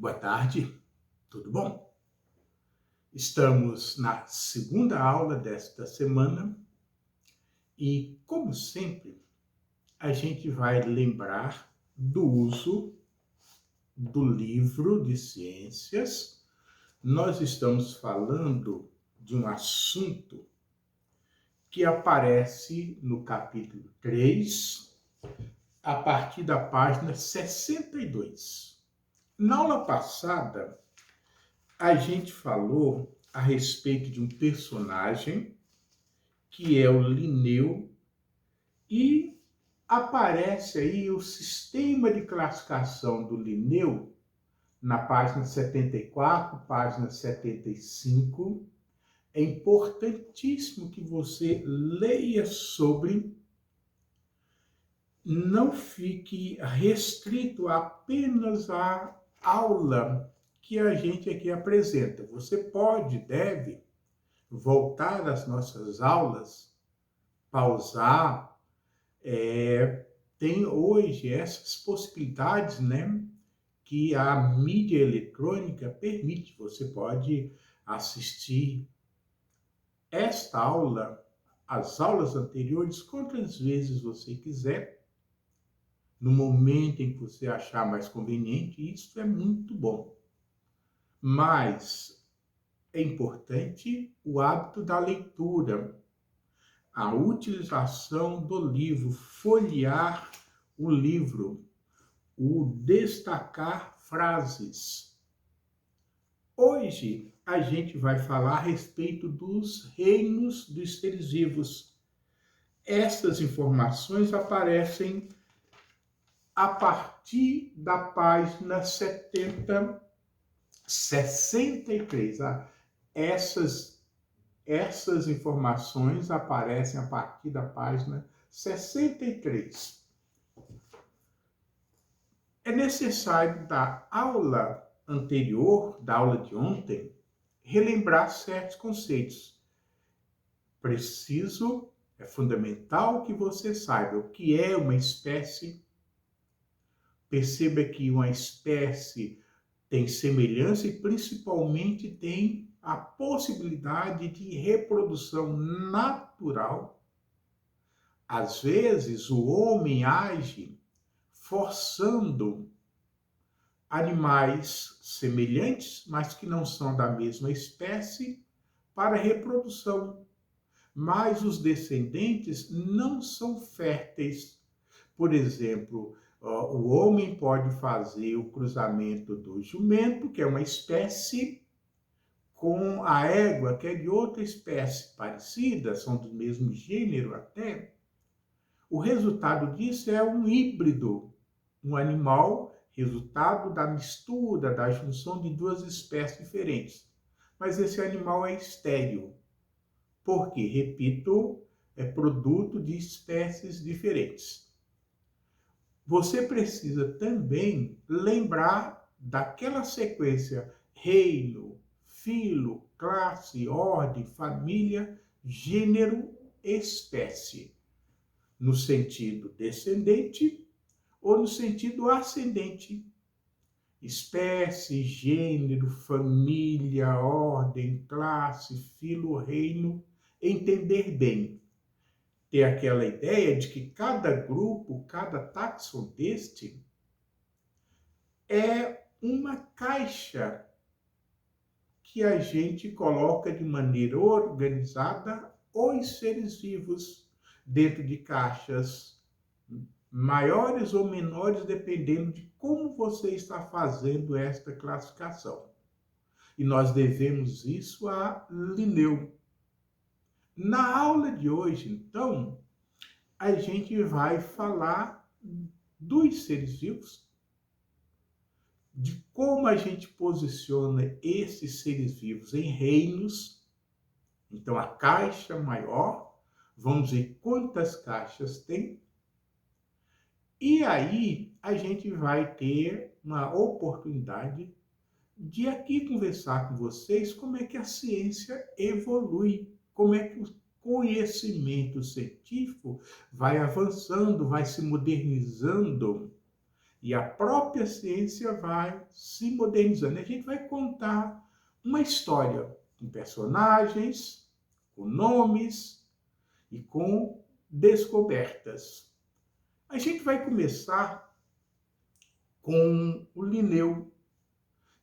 Boa tarde, tudo bom? Estamos na segunda aula desta semana e, como sempre, a gente vai lembrar do uso do livro de ciências. Nós estamos falando de um assunto que aparece no capítulo 3, a partir da página 62. Na aula passada, a gente falou a respeito de um personagem que é o Linneu e aparece aí o sistema de classificação do Linneu na página 74, página 75. É importantíssimo que você leia sobre, não fique restrito apenas à aula que a gente aqui apresenta. Você pode, deve voltar às nossas aulas, pausar. Tem hoje essas possibilidades, né, que a mídia eletrônica permite. Você pode assistir esta aula, as aulas anteriores, quantas vezes você quiser, no momento em que você achar mais conveniente. Isso é muito bom. Mas é importante o hábito da leitura, a utilização do livro, folhear o livro, o destacar frases. Hoje a gente vai falar a respeito dos reinos dos seres vivos. Essas informações aparecem a partir da página 63. Essas informações aparecem a partir da página 63. É necessário, da aula anterior, da aula de ontem, relembrar certos conceitos. É fundamental que você saiba o que é uma espécie. Perceba que uma espécie tem semelhança e principalmente tem a possibilidade de reprodução natural. Às vezes, o homem age forçando animais semelhantes, mas que não são da mesma espécie, para reprodução. Mas os descendentes não são férteis. Por exemplo, o homem pode fazer o cruzamento do jumento, que é uma espécie, com a égua, que é de outra espécie parecida, são do mesmo gênero até. O resultado disso é um híbrido, um animal resultado da mistura, da junção de duas espécies diferentes. Mas esse animal é estéril, porque, repito, é produto de espécies diferentes. Você precisa também lembrar daquela sequência: reino, filo, classe, ordem, família, gênero, espécie, no sentido descendente ou no sentido ascendente. Espécie, gênero, família, ordem, classe, filo, reino. Entender bem. Ter aquela ideia de que cada grupo, cada taxon deste é uma caixa que a gente coloca de maneira organizada os seres vivos dentro de caixas maiores ou menores, dependendo de como você está fazendo esta classificação. E nós devemos isso a Linneu. Na aula de hoje, então, a gente vai falar dos seres vivos, de como a gente posiciona esses seres vivos em reinos. Então, a caixa maior, vamos ver quantas caixas tem. E aí, a gente vai ter uma oportunidade de aqui conversar com vocês como é que a ciência evolui, como é que o conhecimento científico vai avançando, vai se modernizando. E a própria ciência vai se modernizando. A gente vai contar uma história com personagens, com nomes e com descobertas. A gente vai começar com o Linneu.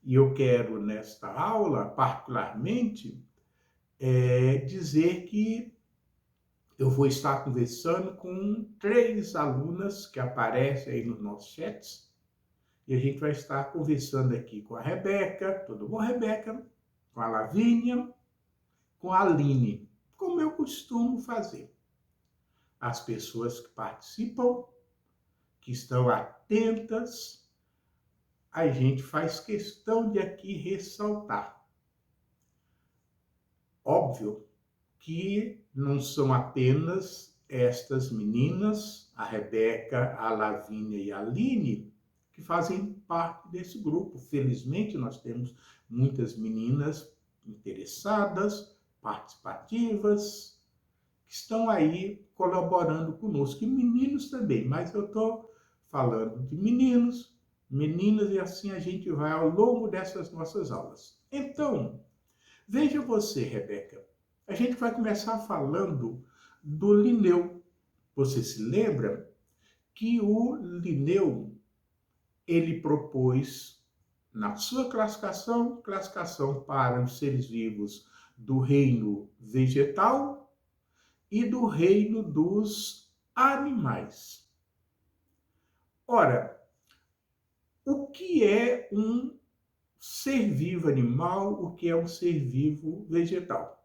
E eu quero, nesta aula, particularmente, dizer que eu vou estar conversando com 3 alunas que aparecem aí nos nossos chats. E a gente vai estar conversando aqui com a Rebeca, tudo bom, Rebeca? Com a Lavínia, com a Aline, como eu costumo fazer. As pessoas que participam, que estão atentas, a gente faz questão de aqui ressaltar. Óbvio que não são apenas estas meninas, a Rebeca, a Lavínia e a Aline, que fazem parte desse grupo. Felizmente, nós temos muitas meninas interessadas, participativas, que estão aí colaborando conosco. E meninos também, mas eu estou falando de meninos, meninas, e assim a gente vai ao longo dessas nossas aulas. Então, veja você, Rebeca, a gente vai começar falando do Linneu. Você se lembra que o Linneu, ele propôs, na sua classificação para os seres vivos do reino vegetal e do reino dos animais. Ora, o que é um ser vivo animal, o que é um ser vivo vegetal?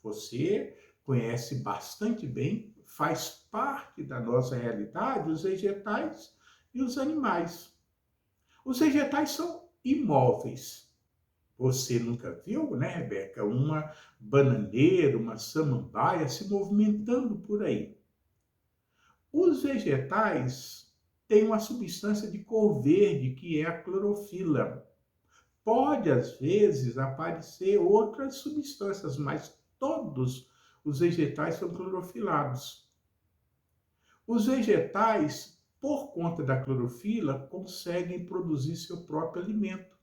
Você conhece bastante bem, faz parte da nossa realidade os vegetais e os animais. Os vegetais são imóveis. Você nunca viu, né, Rebeca, uma bananeira, uma samambaia se movimentando por aí. Os vegetais têm uma substância de cor verde, que é a clorofila. Pode, às vezes, aparecer outras substâncias, mas todos os vegetais são clorofilados. Os vegetais, por conta da clorofila, conseguem produzir seu próprio alimento.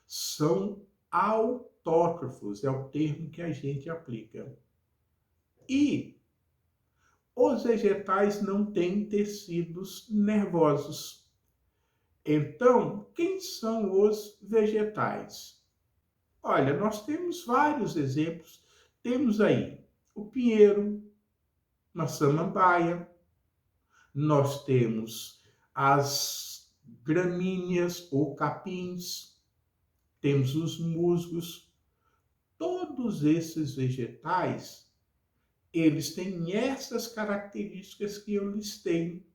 São autótrofos, é o termo que a gente aplica. E os vegetais não têm tecidos nervosos. Então, quem são os vegetais? Olha, nós temos vários exemplos. Temos aí o pinheiro, uma samambaia, nós temos as gramíneas ou capins, temos os musgos. Todos esses vegetais, eles têm essas características que eu listei.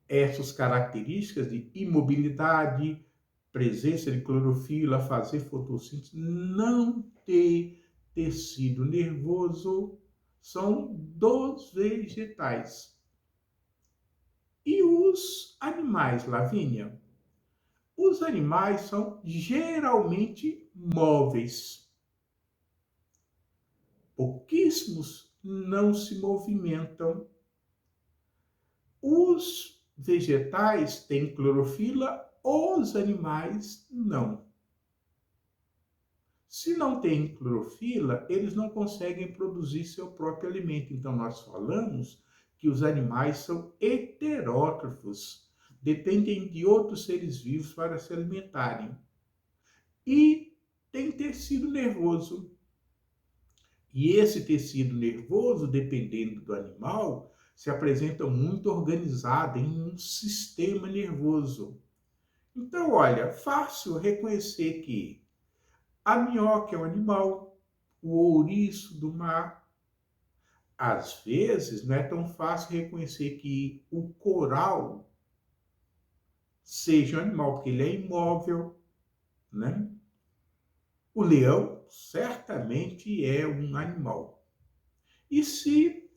Essas características de imobilidade, presença de clorofila, fazer fotossíntese, não ter tecido nervoso, são dos vegetais. E os animais, Lavínia? Os animais são geralmente móveis. Pouquíssimos não se movimentam. Os vegetais têm clorofila, os animais não. Se não tem clorofila, eles não conseguem produzir seu próprio alimento. Então, nós falamos que os animais são heterótrofos, dependem de outros seres vivos para se alimentarem. E tem tecido nervoso. E esse tecido nervoso, dependendo do animal, se apresenta muito organizado em um sistema nervoso. Então, olha, fácil reconhecer que a minhoca é um animal, o ouriço do mar. Às vezes, não é tão fácil reconhecer que o coral seja um animal, porque ele é imóvel, né? O leão certamente é um animal. E se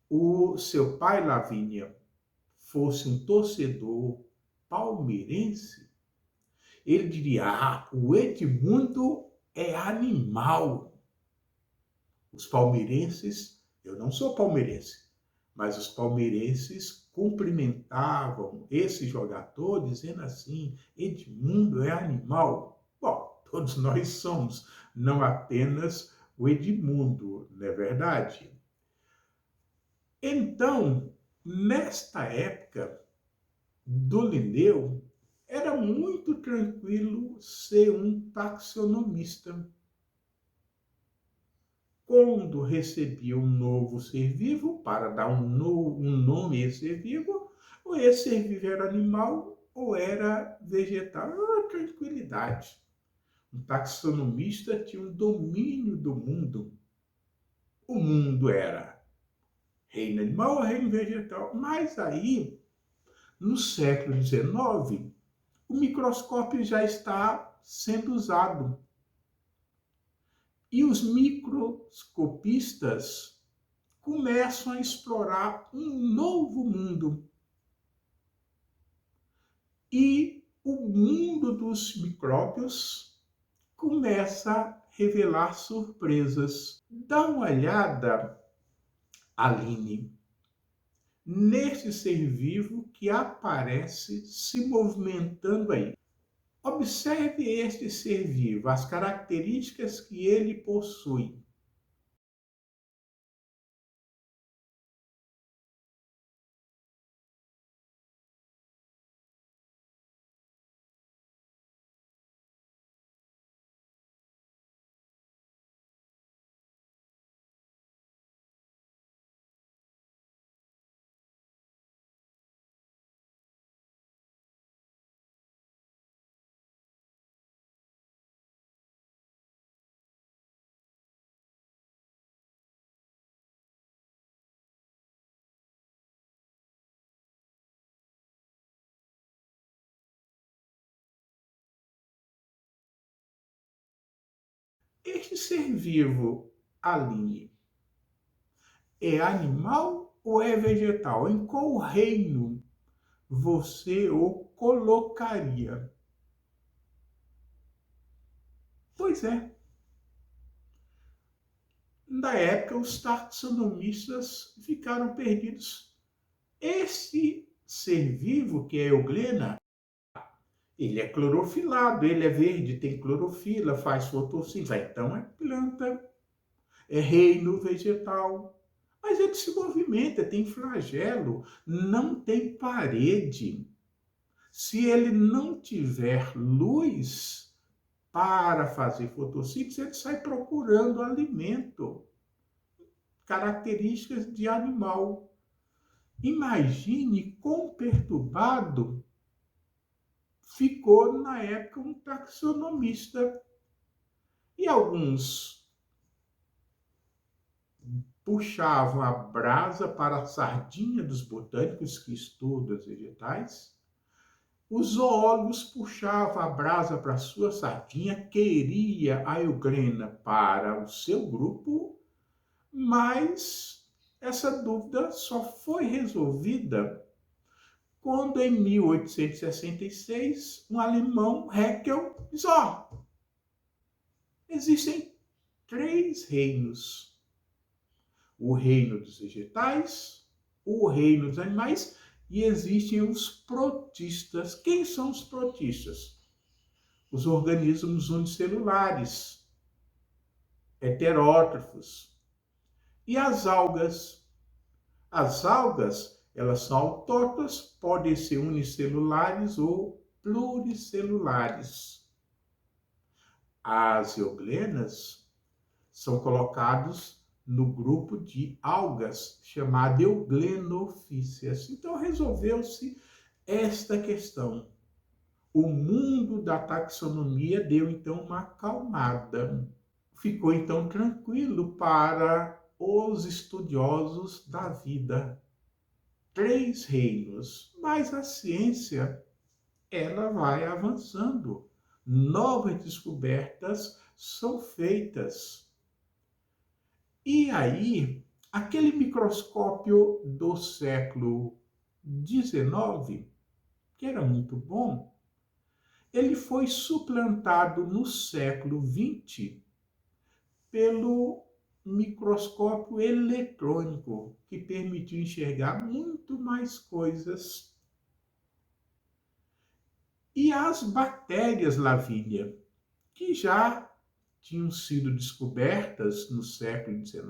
o seu pai, Lavínia, fosse um torcedor palmeirense, ele diria: ah, o Edmundo é animal. Os palmeirenses, eu não sou palmeirense, mas os palmeirenses cumprimentavam esse jogador dizendo assim: Edmundo é animal. Bom, todos nós somos, não apenas o Edmundo, não é verdade? Então, nesta época do Linneu, era muito tranquilo ser um taxonomista. Quando recebia um novo ser vivo, para dar um nome a esse ser vivo, ou esse ser vivo era animal ou era vegetal. Era uma tranquilidade. Um taxonomista tinha um domínio do mundo. O mundo era reino animal ou reino vegetal. Mas aí, no século XIX, o microscópio já está sendo usado. E os microscopistas começam a explorar um novo mundo. E o mundo dos micróbios começa a revelar surpresas. Dá uma olhada, Aline, nesse ser vivo que aparece se movimentando aí. Observe este ser vivo, as características que ele possui. Este ser vivo, Aline, é animal ou é vegetal? Em qual reino você o colocaria? Pois é, na época os taxonomistas ficaram perdidos. Esse ser vivo, que é a euglena, ele é clorofilado, ele é verde, tem clorofila, faz fotossíntese, então é planta, é reino vegetal. Mas ele se movimenta, tem flagelo, não tem parede. Se ele não tiver luz para fazer fotossíntese, ele sai procurando alimento, características de animal. Imagine quão perturbado ficou na época um taxonomista. E alguns puxavam a brasa para a sardinha dos botânicos que estudam os vegetais. Os zoólogos puxavam a brasa para a sua sardinha, queria a euglena para o seu grupo, mas essa dúvida só foi resolvida quando, em 1866, um alemão, Haeckel, diz: existem três reinos: o reino dos vegetais, o reino dos animais e existem os protistas. Quem são os protistas? Os organismos unicelulares, heterótrofos. E as algas? As algas, elas são autótrofas, podem ser unicelulares ou pluricelulares. As euglenas são colocados no grupo de algas, chamado Euglenophyceae. Então resolveu-se esta questão. O mundo da taxonomia deu então uma acalmada. Ficou então tranquilo para os estudiosos da vida. Três reinos, mas a ciência ela vai avançando. Novas descobertas são feitas. E aí, aquele microscópio do século XIX, que era muito bom, ele foi suplantado no século XX pelo microscópio eletrônico que permitiu enxergar muito mais coisas. E as bactérias, Lavínia, que já tinham sido descobertas no século XIX,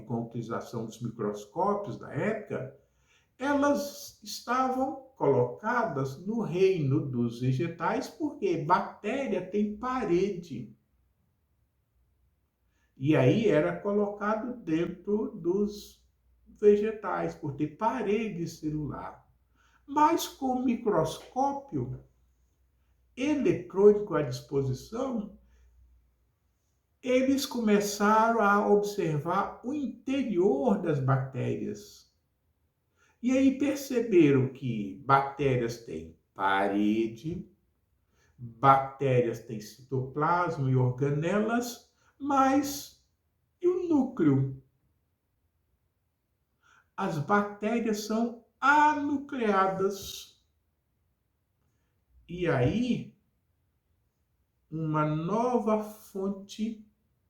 com a utilização dos microscópios da época, elas estavam colocadas no reino dos vegetais, porque bactéria tem parede. E aí era colocado dentro dos vegetais, por ter parede celular. Mas com o microscópio eletrônico à disposição, eles começaram a observar o interior das bactérias. E aí perceberam que bactérias têm parede, bactérias têm citoplasma e organelas, mas e o núcleo? As bactérias são anucleadas. E aí, uma nova fonte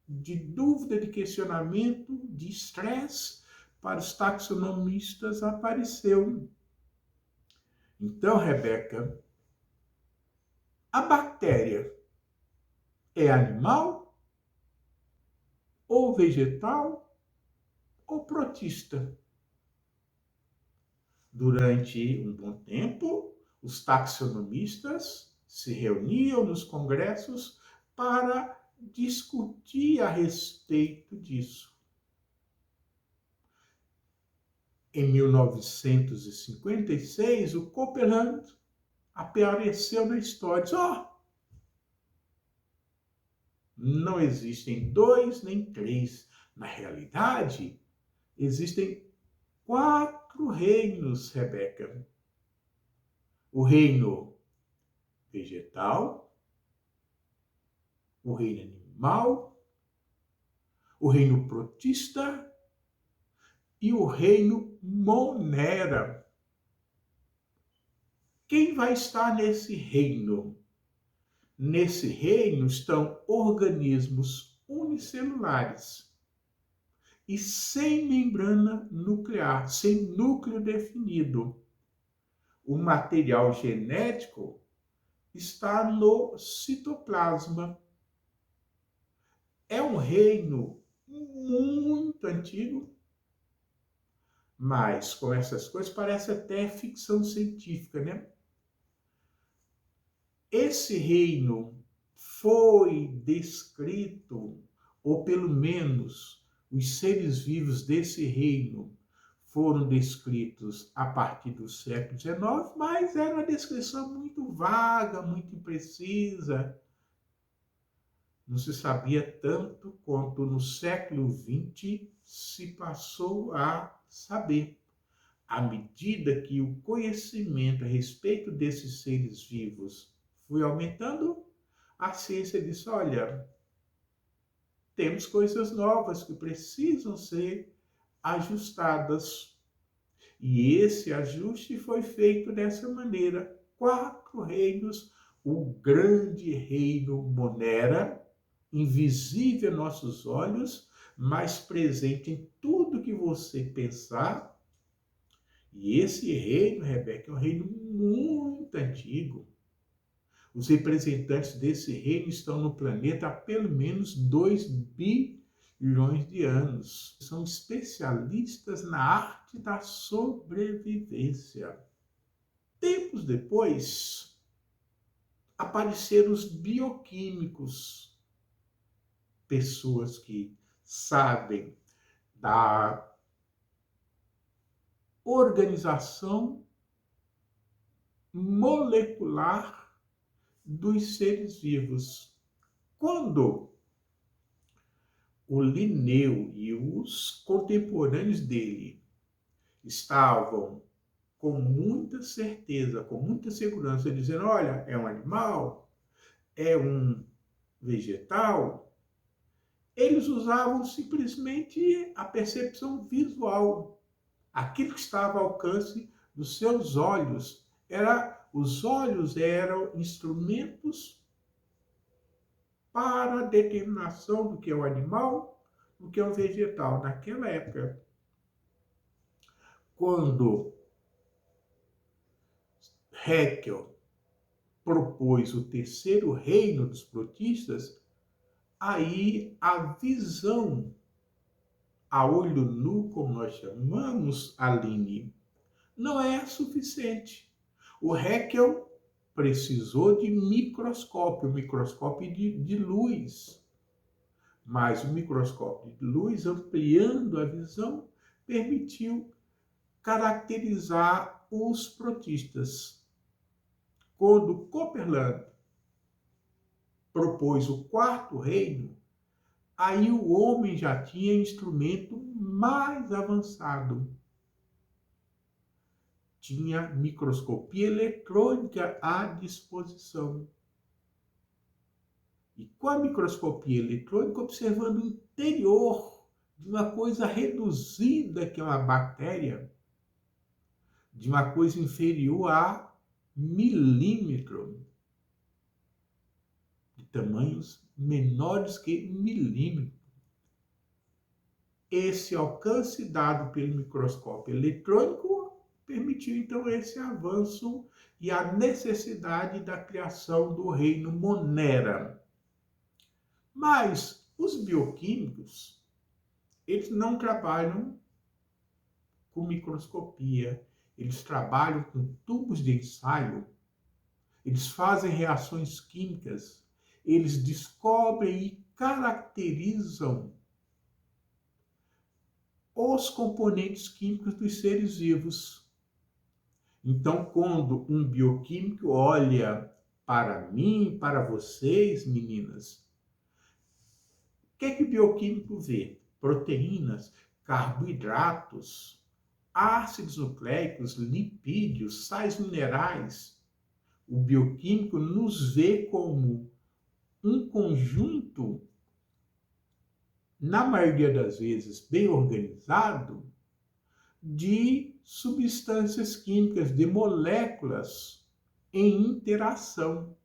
de dúvida, de questionamento, de estresse para os taxonomistas apareceu. Então, Rebeca, a bactéria é animal ou vegetal ou protista? Durante um bom tempo, os taxonomistas se reuniam nos congressos para discutir a respeito disso. Em 1956, o Copeland apareceu na história. Disse, não existem dois nem três. Na realidade, existem 4 reinos, Rebeca. O reino vegetal, o reino animal, o reino protista e o reino monera. Quem vai estar nesse reino? Nesse reino estão organismos unicelulares e sem membrana nuclear, sem núcleo definido. O material genético está no citoplasma. É um reino muito antigo, mas com essas coisas parece até ficção científica, né? Esse reino foi descrito, ou pelo menos os seres vivos desse reino foram descritos a partir do século XIX, mas era uma descrição muito vaga, muito imprecisa. Não se sabia tanto quanto no século XX se passou a saber. À medida que o conhecimento a respeito desses seres vivos foi aumentando, a ciência disse, olha, temos coisas novas que precisam ser ajustadas. E esse ajuste foi feito dessa maneira. 4 reinos, o grande reino Monera, invisível a nossos olhos, mas presente em tudo que você pensar. E esse reino, Rebeca, é um reino muito antigo. Os representantes desse reino estão no planeta há pelo menos 2 bilhões de anos. São especialistas na arte da sobrevivência. Tempos depois, apareceram os bioquímicos, pessoas que sabem da organização molecular dos seres vivos. Quando o Linneu e os contemporâneos dele estavam com muita certeza, com muita segurança, dizendo, olha, é um animal, é um vegetal, eles usavam simplesmente a percepção visual. Aquilo que estava ao alcance dos seus olhos. Os olhos eram instrumentos para a determinação do que é o animal, o que é um vegetal. Naquela época, quando Haeckel propôs o terceiro reino dos protistas, aí a visão a olho nu, como nós chamamos, Aline, não é suficiente. O Haeckel precisou de microscópio de luz. Mas o microscópio de luz, ampliando a visão, permitiu caracterizar os protistas. Quando Coperland propôs o quarto reino, aí o homem já tinha instrumento mais avançado. Tinha microscopia eletrônica à disposição. E com a microscopia eletrônica, observando o interior de uma coisa reduzida, que é uma bactéria, de uma coisa inferior a milímetro, de tamanhos menores que milímetro. Esse alcance dado pelo microscópio eletrônico permitiu, então, esse avanço e a necessidade da criação do reino Monera. Mas os bioquímicos, eles não trabalham com microscopia, eles trabalham com tubos de ensaio, eles fazem reações químicas, eles descobrem e caracterizam os componentes químicos dos seres vivos. Então, quando um bioquímico olha para mim, para vocês, meninas, o que é que o bioquímico vê? Proteínas, carboidratos, ácidos nucleicos, lipídios, sais minerais. O bioquímico nos vê como um conjunto, na maioria das vezes bem organizado, de substâncias químicas, de moléculas em interação.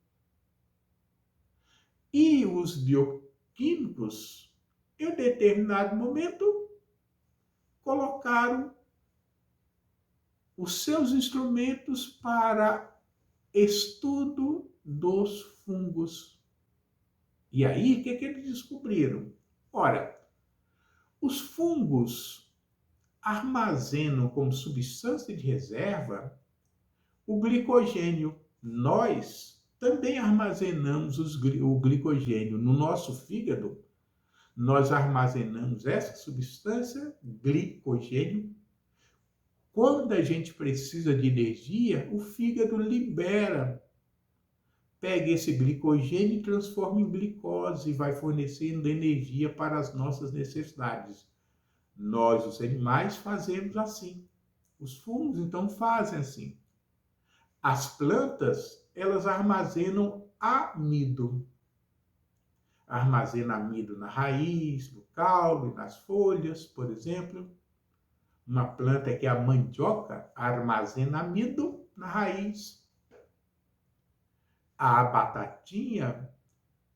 E os bioquímicos, em determinado momento, colocaram os seus instrumentos para estudo dos fungos. E aí, o que eles descobriram? Ora, os fungos armazenam como substância de reserva o glicogênio. Nós também armazenamos o glicogênio no nosso fígado. Nós armazenamos essa substância, glicogênio. Quando a gente precisa de energia, o fígado libera. Pega esse glicogênio e transforma em glicose e vai fornecendo energia para as nossas necessidades. Nós, os animais, fazemos assim. Os fungos, então, fazem assim. As plantas, elas armazenam amido. Armazena amido na raiz, no caule, nas folhas, por exemplo. Uma planta que é a mandioca armazena amido na raiz. A batatinha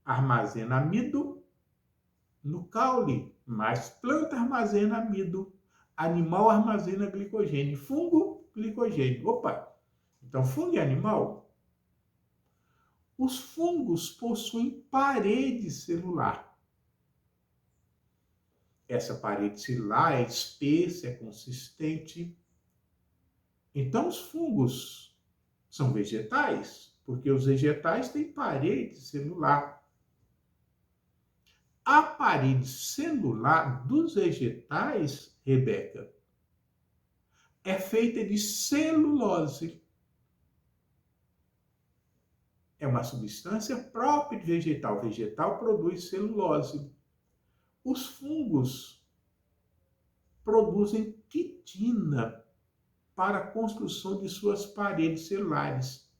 armazena amido no caule, mas planta armazena amido. Animal armazena glicogênio. Fungo, glicogênio. Opa! Então, fungo é animal? Os fungos possuem parede celular. Essa parede celular é espessa, é consistente. Então, os fungos são vegetais, porque os vegetais têm parede celular. A parede celular dos vegetais, Rebeca, é feita de celulose. É uma substância própria de vegetal. O vegetal produz celulose. Os fungos produzem quitina para a construção de suas paredes celulares.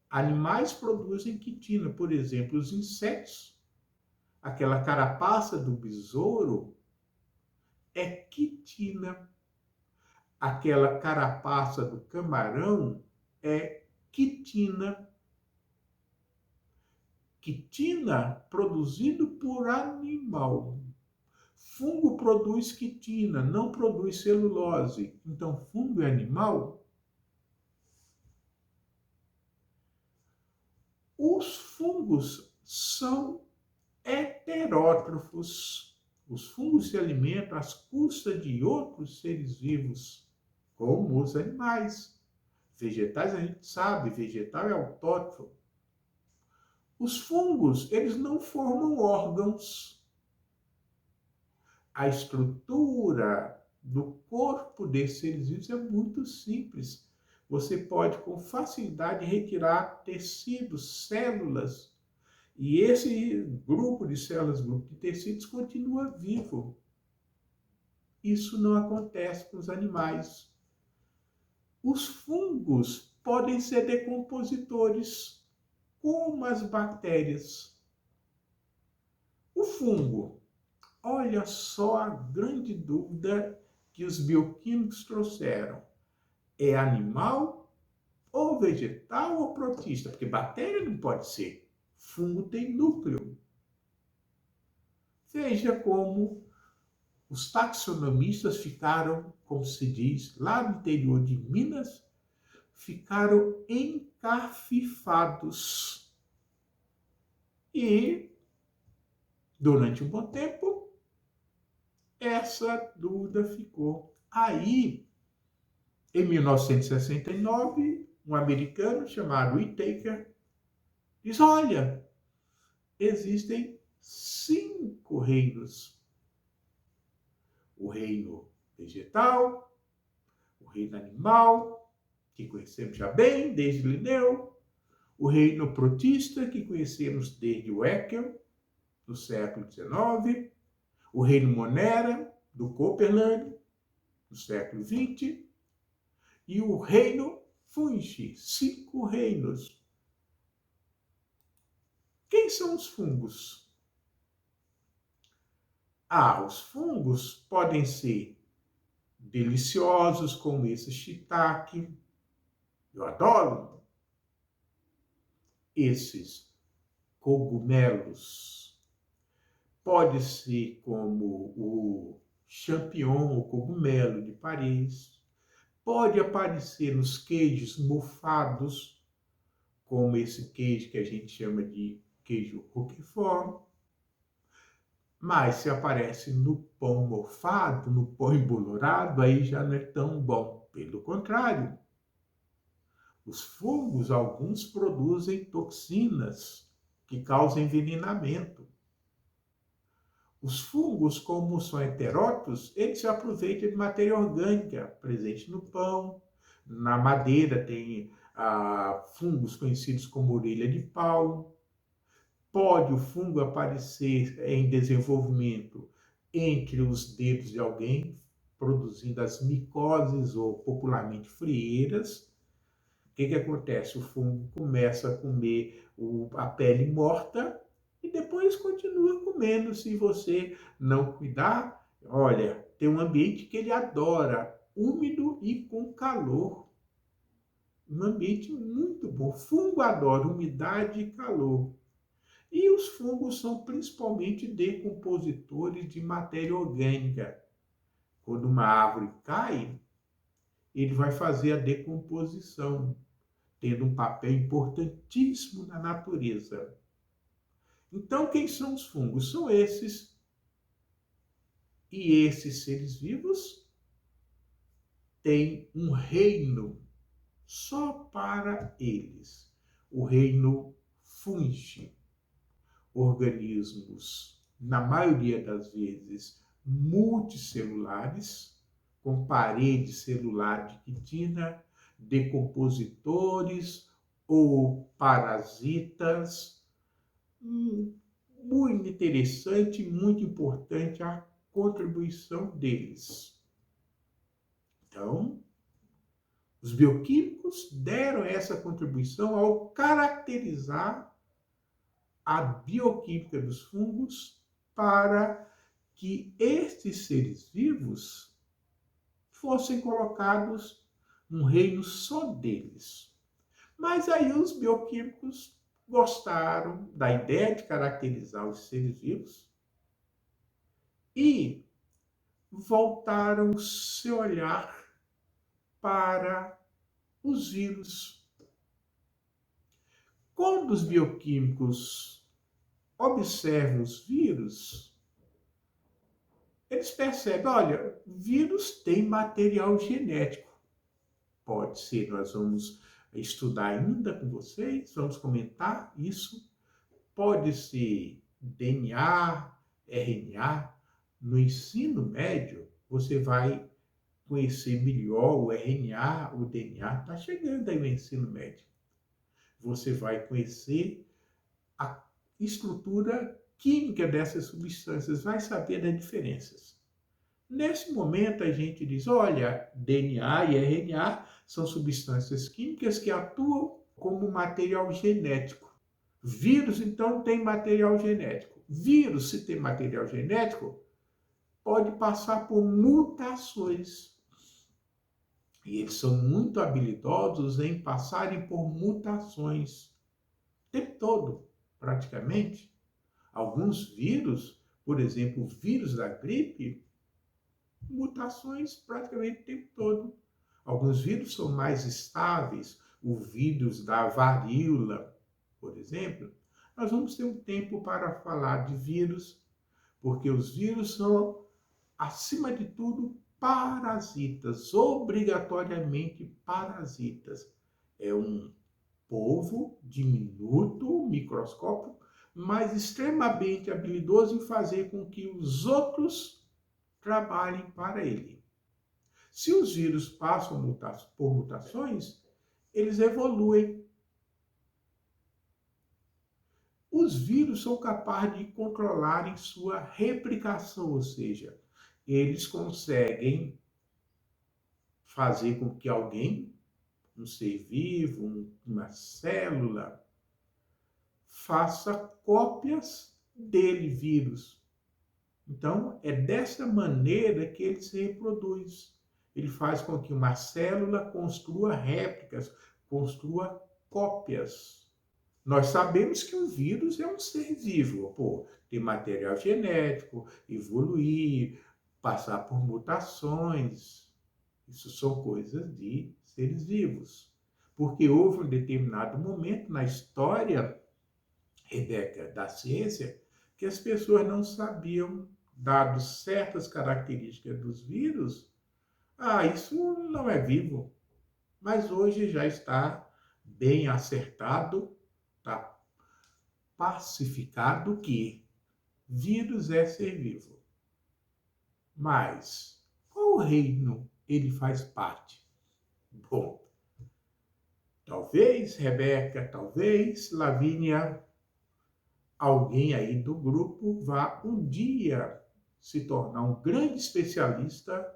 Animais produzem quitina, por exemplo, os insetos. Aquela carapaça do besouro é quitina. Aquela carapaça do camarão é quitina. Quitina produzido por animal. Fungo produz quitina, não produz celulose. Então, fungo é animal? Os fungos são heterótrofos. Os fungos se alimentam às custas de outros seres vivos, como os animais. Vegetais, a gente sabe, vegetal é autótrofo. Os fungos, eles não formam órgãos. A estrutura do corpo desses seres vivos é muito simples. Você pode com facilidade retirar tecidos, células, e esse grupo de células, grupo de tecidos, continua vivo. Isso não acontece com os animais. Os fungos podem ser decompositores, como as bactérias. O fungo, olha só a grande dúvida que os bioquímicos trouxeram. É animal ou vegetal ou protista? Porque bactéria não pode ser. Fungo tem núcleo. Veja como os taxonomistas ficaram, como se diz, lá no interior de Minas, ficaram encafifados. E, durante um bom tempo, essa dúvida ficou. Aí, em 1969, um americano chamado Whittaker diz, olha, existem 5 reinos. O reino vegetal, o reino animal, que conhecemos já bem, desde Linneu, o reino protista, que conhecemos desde o Haeckel, do século XIX, o reino monera, do Copeland, do século XX, e o reino fungi, 5 reinos. Quem são os fungos? Os fungos podem ser deliciosos, como esse shiitake. Eu adoro esses cogumelos. Pode ser como o champignon, o cogumelo de Paris. Pode aparecer nos queijos mofados, como esse queijo que a gente chama de queijo Roquefort. Mas se aparece no pão mofado, no pão embolorado, aí já não é tão bom. Pelo contrário, os fungos, alguns produzem toxinas que causam envenenamento. Os fungos, como são heterótrofos, eles se aproveitam de matéria orgânica presente no pão, na madeira tem fungos conhecidos como orelha de pau. Pode o fungo aparecer em desenvolvimento entre os dedos de alguém, produzindo as micoses ou popularmente frieiras. O que acontece? O fungo começa a comer a pele morta e depois continua comendo se você não cuidar. Olha, tem um ambiente que ele adora, úmido e com calor. Um ambiente muito bom. Fungo adora umidade e calor. E os fungos são principalmente decompositores de matéria orgânica. Quando uma árvore cai, ele vai fazer a decomposição, tendo um papel importantíssimo na natureza. Então, quem são os fungos? São esses. E esses seres vivos têm um reino só para eles. O reino fungi. Organismos, na maioria das vezes, multicelulares, com parede celular de quitina, decompositores ou parasitas. Muito interessante, muito importante a contribuição deles. Então, os bioquímicos deram essa contribuição ao caracterizar a bioquímica dos fungos para que estes seres vivos fossem colocados num reino só deles. Mas aí os bioquímicos gostaram da ideia de caracterizar os seres vivos e voltaram seu olhar para os vírus. Quando os bioquímicos observam os vírus, eles percebem, olha, vírus tem material genético. Pode ser, nós vamos estudar ainda com vocês, vamos comentar isso. Pode ser DNA, RNA. No ensino médio, você vai conhecer melhor o RNA, o DNA. Está chegando aí o ensino médio. Você vai conhecer a estrutura química dessas substâncias, vai saber das diferenças. Nesse momento, a gente diz, olha, DNA e RNA são substâncias químicas que atuam como material genético. Vírus, então, tem material genético. Vírus, se tem material genético, pode passar por mutações. E eles são muito habilidosos em passarem por mutações o tempo todo, praticamente. Alguns vírus, por exemplo, o vírus da gripe, mutações praticamente o tempo todo. Alguns vírus são mais estáveis. O vírus da varíola, por exemplo, nós vamos ter um tempo para falar de vírus, porque os vírus são, acima de tudo, parasitas, obrigatoriamente parasitas. É um polvo diminuto, microscópico, mas extremamente habilidoso em fazer com que os outros trabalhem para ele. Se os vírus passam por mutações, eles evoluem. Os vírus são capazes de controlarem sua replicação, ou seja, eles conseguem fazer com que alguém, um ser vivo, uma célula, faça cópias dele, vírus. Então, é dessa maneira que ele se reproduz. Ele faz com que uma célula construa réplicas, construa cópias. Nós sabemos que um vírus é um ser vivo, tem material genético, evoluir, passar por mutações. Isso são coisas de seres vivos. Porque houve um determinado momento na história, Rebeca, da ciência, que as pessoas não sabiam, dado certas características dos vírus, isso não é vivo. Mas hoje já está bem acertado, está pacificado que vírus é ser vivo. Mas qual reino ele faz parte? Bom, talvez, Rebeca, talvez, Lavínia, alguém aí do grupo vá um dia se tornar um grande especialista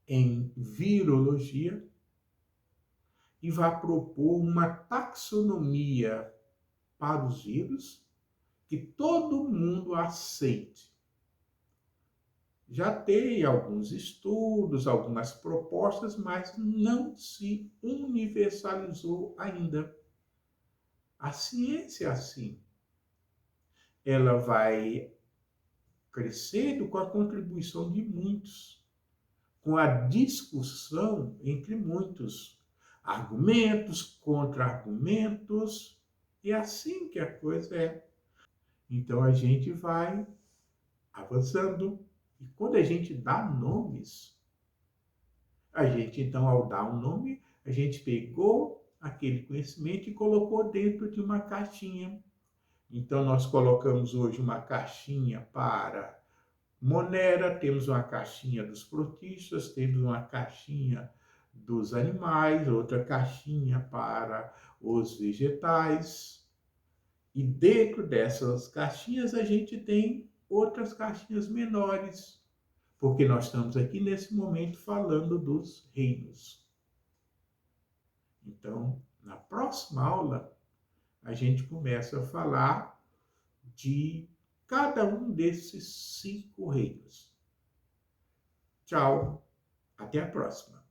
em virologia e vá propor uma taxonomia para os vírus que todo mundo aceite. Já tem alguns estudos, algumas propostas, mas não se universalizou ainda. A ciência é assim. Ela vai crescendo com a contribuição de muitos, com a discussão entre muitos, argumentos, contra-argumentos, e é assim que a coisa é. Então a gente vai avançando, e quando a gente dá nomes, a gente então, ao dar um nome, a gente pegou aquele conhecimento e colocou dentro de uma caixinha. Então, nós colocamos hoje uma caixinha para Monera, temos uma caixinha dos protistas, temos uma caixinha dos animais, outra caixinha para os vegetais. E dentro dessas caixinhas a gente tem outras caixinhas menores, porque nós estamos aqui nesse momento falando dos reinos. Então, na próxima aula, a gente começa a falar de cada um desses 5 reinos. Tchau, até a próxima.